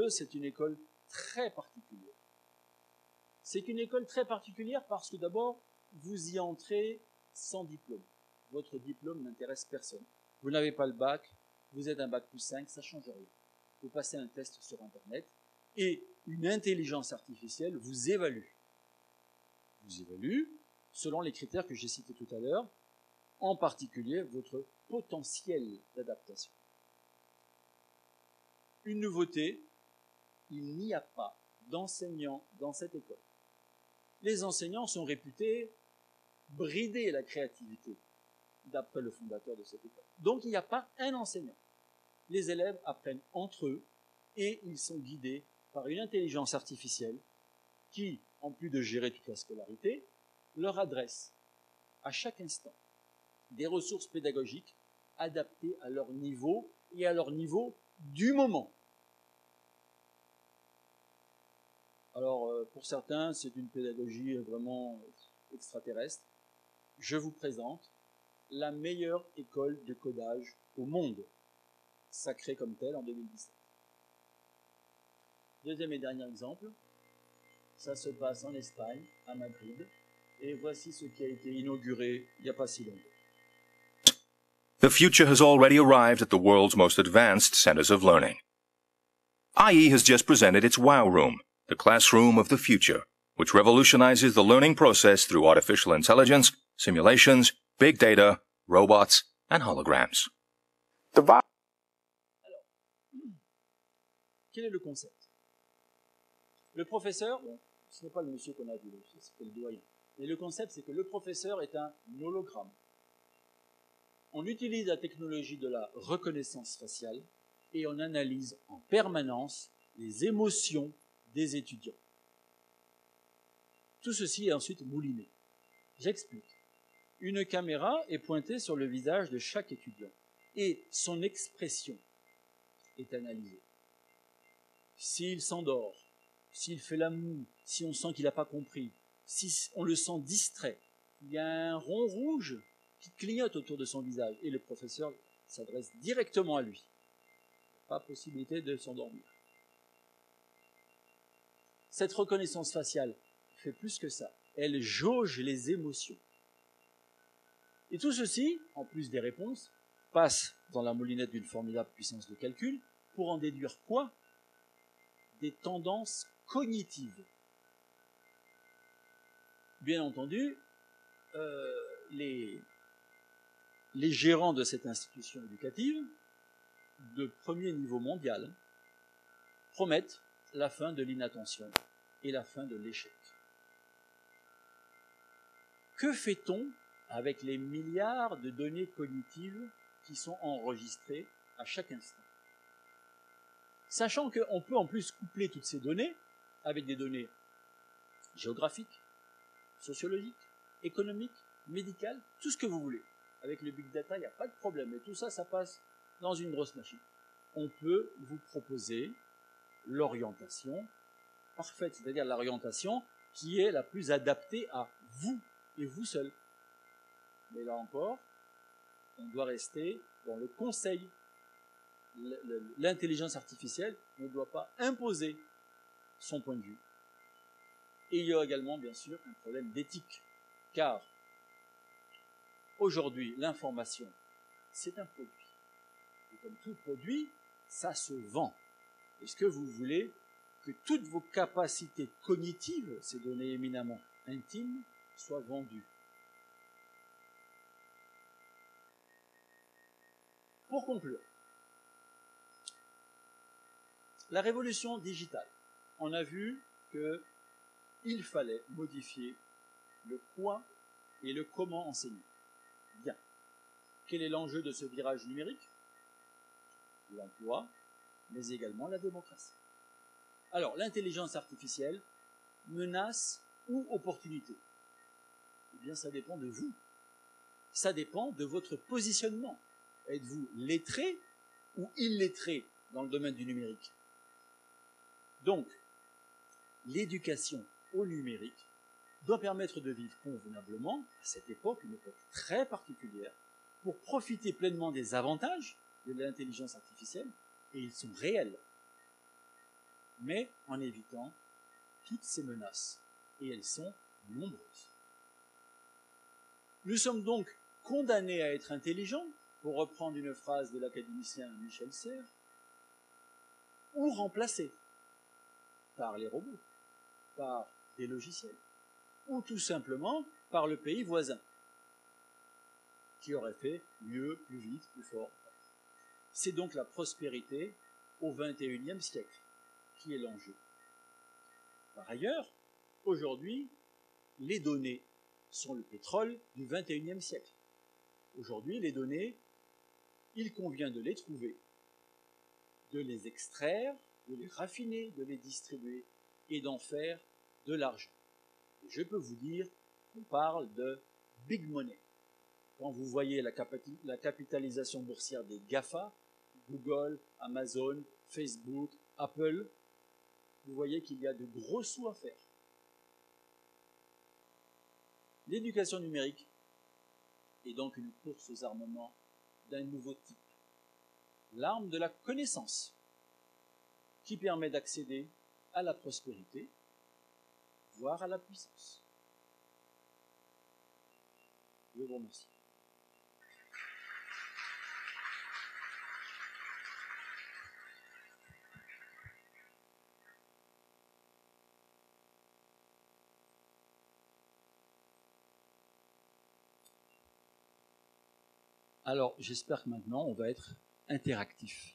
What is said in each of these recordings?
C'est une école très particulière. C'est une école très particulière parce que d'abord, vous y entrez sans diplôme. Votre diplôme n'intéresse personne. Vous n'avez pas le bac, vous êtes un bac plus 5, ça ne change rien. Vous passez un test sur Internet et une intelligence artificielle vous évalue. Vous évalue selon les critères que j'ai cités tout à l'heure, en particulier votre potentiel d'adaptation. Une nouveauté, il n'y a pas d'enseignants dans cette école. Les enseignants sont réputés brider la créativité, d'après le fondateur de cette école. Donc il n'y a pas un enseignant. Les élèves apprennent entre eux et ils sont guidés par une intelligence artificielle qui, en plus de gérer toute la scolarité, leur adresse à chaque instant des ressources pédagogiques adaptées à leur niveau et à leur niveau du moment. Alors, pour certains, c'est une pédagogie vraiment extraterrestre. Je vous présente la meilleure école de codage au monde, sacrée comme telle en 2017. Deuxième et dernier exemple, ça se passe en Espagne, à Madrid, et voici ce qui a été inauguré il n'y a pas si longtemps. The future has already arrived at the world's most advanced centers of learning. IE has just presented its WOW Room, the classroom of the future, which revolutionizes the learning process through artificial intelligence, simulations, big data, robots, and holograms. Alors, quel est le concept? Le professeur, bon, ce n'est pas le monsieur qu'on a vu, c'est le doyen. Mais le concept, c'est que le professeur est un hologramme. On utilise la technologie de la reconnaissance faciale et on analyse en permanence les émotions des étudiants. Tout ceci est ensuite mouliné. J'explique. Une caméra est pointée sur le visage de chaque étudiant et son expression est analysée. S'il s'endort, s'il fait la moue, si on sent qu'il n'a pas compris, si on le sent distrait, il y a un rond rouge qui clignote autour de son visage et le professeur s'adresse directement à lui. Pas possibilité de s'endormir. Cette reconnaissance faciale fait plus que ça. Elle jauge les émotions. Et tout ceci, en plus des réponses, passe dans la moulinette d'une formidable puissance de calcul pour en déduire quoi? Des tendances cognitives. Bien entendu, les gérants de cette institution éducative, de premier niveau mondial, promettent la fin de l'inattention et la fin de l'échec. Que fait-on avec les milliards de données cognitives qui sont enregistrées à chaque instant? Sachant qu'on peut en plus coupler toutes ces données avec des données géographiques, sociologiques, économiques, médicales, tout ce que vous voulez. Avec le big data, il n'y a pas de problème. Et tout ça, ça passe dans une grosse machine. On peut vous proposer l'orientation parfaite, c'est-à-dire l'orientation qui est la plus adaptée à vous et vous seul. Mais là encore, on doit rester dans le conseil. L'intelligence artificielle ne doit pas imposer son point de vue. Et il y a également, bien sûr, un problème d'éthique. Car aujourd'hui, l'information, c'est un produit. Et comme tout produit, ça se vend. Est-ce que vous voulez que toutes vos capacités cognitives, ces données éminemment intimes, soient vendues? Pour conclure, la révolution digitale, on a vu qu'il fallait modifier le quoi et le comment enseigner. Bien. Quel est l'enjeu de ce virage numérique? L'emploi, mais également la démocratie. Alors, l'intelligence artificielle, menace ou opportunité? Eh bien, ça dépend de vous. Ça dépend de votre positionnement. Êtes-vous lettré ou illettré dans le domaine du numérique? Donc, l'éducation au numérique doit permettre de vivre convenablement à cette époque, une époque très particulière, pour profiter pleinement des avantages de l'intelligence artificielle, et ils sont réels. mais en évitant toutes ces menaces. Et elles sont nombreuses. Nous sommes donc condamnés à être intelligents, pour reprendre une phrase de l'académicien Michel Serres, ou remplacés par les robots, par des logiciels, ou tout simplement par le pays voisin, qui aurait fait mieux, plus vite, plus fort. C'est donc la prospérité au XXIe siècle qui est l'enjeu. Par ailleurs, aujourd'hui, les données sont le pétrole du XXIe siècle. Aujourd'hui, les données, il convient de les trouver, de les extraire, de les raffiner, de les distribuer et d'en faire de l'argent. Et je peux vous dire qu'on parle de big money. Quand vous voyez la capitalisation boursière des GAFA, Google, Amazon, Facebook, Apple, vous voyez qu'il y a de gros sous à faire. L'éducation numérique est donc une course aux armements d'un nouveau type. L'arme de la connaissance, qui permet d'accéder à la prospérité, voire à la puissance. Je vous remercie. Alors, j'espère que maintenant, on va être interactif.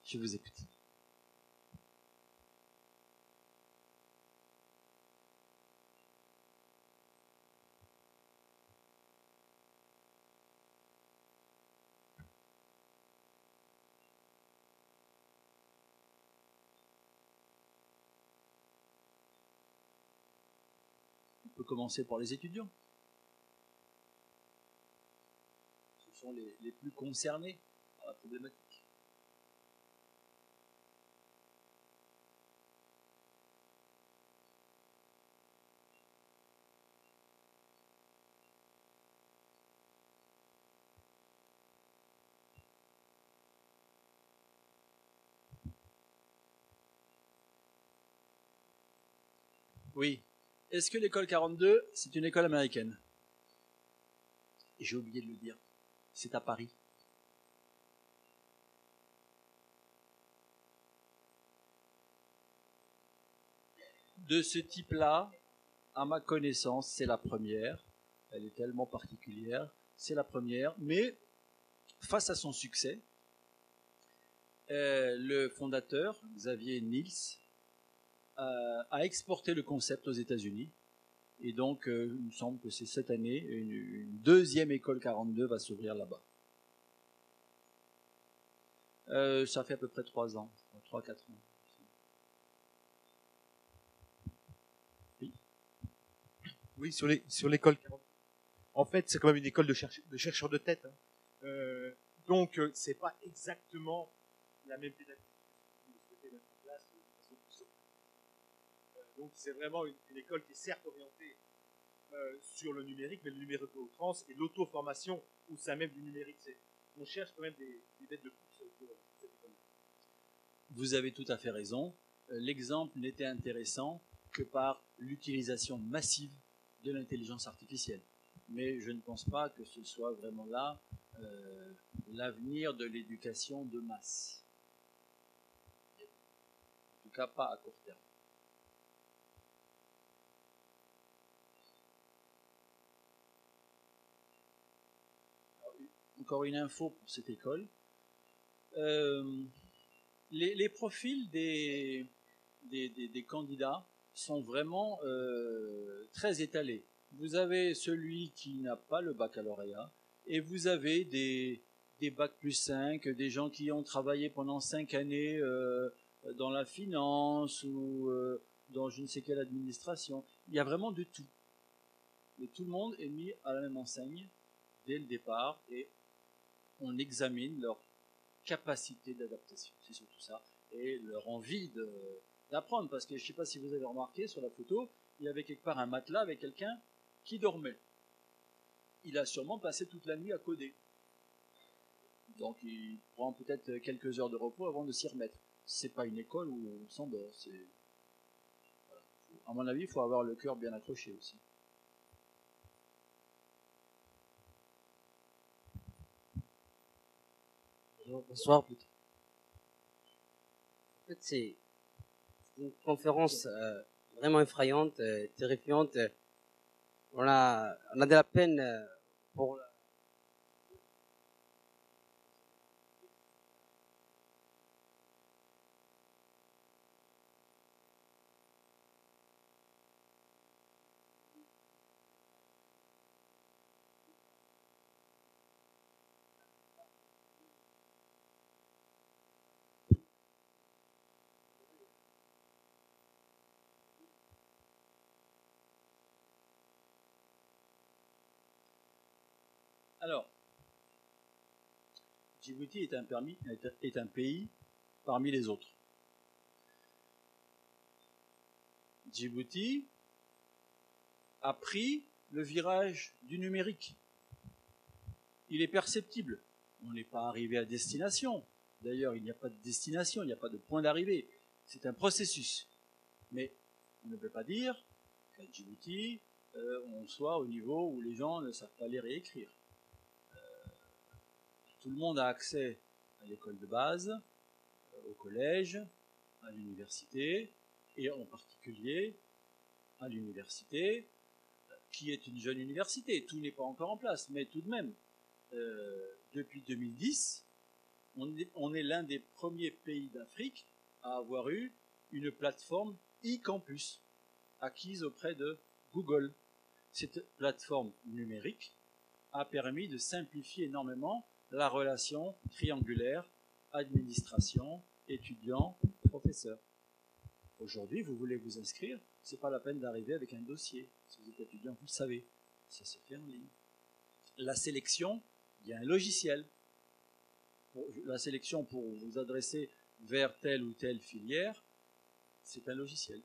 Je vous écoute. On peut commencer par les étudiants. Ce sont les plus concernés par la problématique. Oui. Est-ce que l'école 42, c'est une école américaine? Et j'ai oublié de le dire. C'est à Paris. De ce type-là, à ma connaissance, c'est la première. Elle est tellement particulière. C'est la première. Mais, face à son succès, le fondateur, Xavier Niels, a exporté le concept aux États-Unis. Et donc, il me semble que c'est cette année, une deuxième école 42 va s'ouvrir là-bas. Ça fait à peu près 3 ans, 3-4 ans. Oui, sur l'école 42. En fait, c'est quand même une école de chercheurs de tête. Hein. Donc, c'est pas exactement la même pédagogie que vous souhaitez mettre en place de façon plus sobre. Donc, c'est vraiment une école qui est certes orientée sur le numérique, mais le numérique au trans et l'auto-formation au sein même du numérique. On cherche quand même des bêtes de course autour de cette école. Vous avez tout à fait raison. L'exemple n'était intéressant que par l'utilisation massive de l'intelligence artificielle. Mais je ne pense pas que ce soit vraiment là l'avenir de l'éducation de masse. En tout cas, pas à court terme. Alors, encore une info pour cette école. Les profils des candidats sont vraiment très étalés. Vous avez celui qui n'a pas le baccalauréat et vous avez des bac plus 5, des gens qui ont travaillé pendant 5 années dans la finance ou dans je ne sais quelle administration. Il y a vraiment de tout. Et tout le monde est mis à la même enseigne dès le départ et on examine leur capacité d'adaptation. C'est surtout ça. Et leur envie d'apprendre. Parce que je ne sais pas si vous avez remarqué sur la photo, il y avait quelque part un matelas avec quelqu'un qui dormait. Il a sûrement passé toute la nuit à coder. Donc il prend peut-être quelques heures de repos avant de s'y remettre. c'est pas une école où on s'endort. Voilà. À mon avis, il faut avoir le cœur bien accroché aussi. Bonsoir. En fait, c'est une conférence vraiment effrayante, terrifiante. On a de la peine pour Alors, Djibouti est un pays parmi les autres. Djibouti a pris le virage du numérique. Il est perceptible. On n'est pas arrivé à destination. D'ailleurs, il n'y a pas de destination, il n'y a pas de point d'arrivée. C'est un processus. Mais on ne peut pas dire qu'à Djibouti, on soit au niveau où les gens ne savent pas lire et écrire. Tout le monde a accès à l'école de base, au collège, à l'université, et en particulier à l'université, qui est une jeune université. Tout n'est pas encore en place, mais tout de même, depuis 2010, on est l'un des premiers pays d'Afrique à avoir eu une plateforme e-campus acquise auprès de Google. Cette plateforme numérique a permis de simplifier énormément la relation triangulaire administration, étudiant, professeur. Aujourd'hui, vous voulez vous inscrire, c'est pas la peine d'arriver avec un dossier. Si vous êtes étudiant, vous le savez, ça se fait en ligne. La sélection, il y a un logiciel. La sélection pour vous adresser vers telle ou telle filière, c'est un logiciel.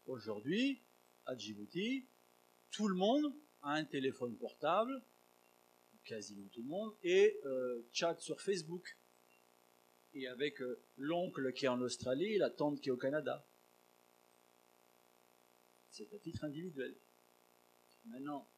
Aujourd'hui, à Djibouti, tout le monde a un téléphone portable, quasiment tout le monde, et chat sur Facebook. Et avec l'oncle qui est en Australie et la tante qui est au Canada. C'est à titre individuel. Maintenant,